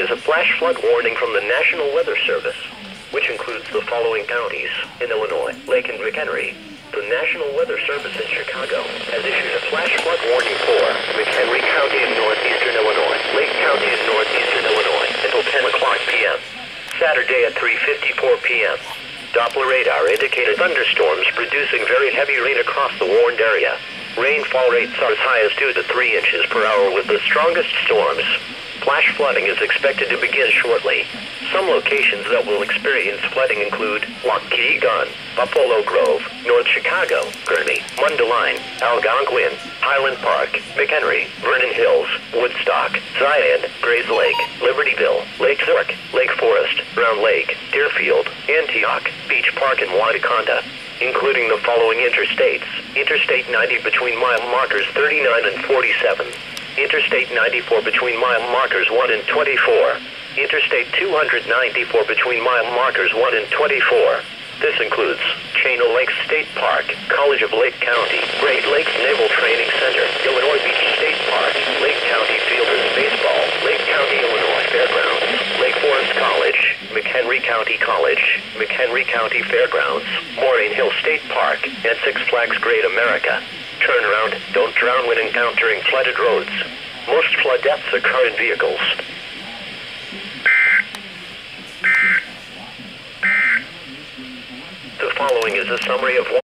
is a flash flood warning from the National Weather Service, which includes the following counties in Illinois: Lake and McHenry. The National Weather Service in Chicago has issued a flash flood warning for McHenry County in northeastern Illinois, Lake County in northeastern Illinois until 10 o'clock p.m. Saturday at 3:54 p.m. Doppler radar indicated thunderstorms producing very heavy rain across the warned area. Rainfall rates are as high as 2 to 3 inches per hour with the strongest storms. Flash flooding is expected to begin shortly. Some locations that will experience flooding include Waukegan, Buffalo Grove, North Chicago, Kearney, Mundelein, Algonquin, Highland Park, McHenry, Vernon Hills, Woodstock, Zion, Grays Lake, Libertyville, Lake Zurich, Lake Forest, Round Lake, Deerfield, Antioch, Beach Park, and Waukegan, including the following interstates: Interstate 90 between mile markers 39 and 47. Interstate 94 between mile markers 1 and 24. Interstate 294 between mile markers 1 and 24. This includes Chino Lake State Park, College of Lake County, Great Lakes Naval Training Center, Illinois Beach State Park, Lake County Fielders Baseball, Lake County, Illinois Fairgrounds, Lake Forest College, McHenry County College, McHenry County Fairgrounds, Moraine Hill State Park, and Six Flags Great America. Turn around, don't drown when encountering flooded roads. Most flood deaths occur in vehicles. The following is a summary of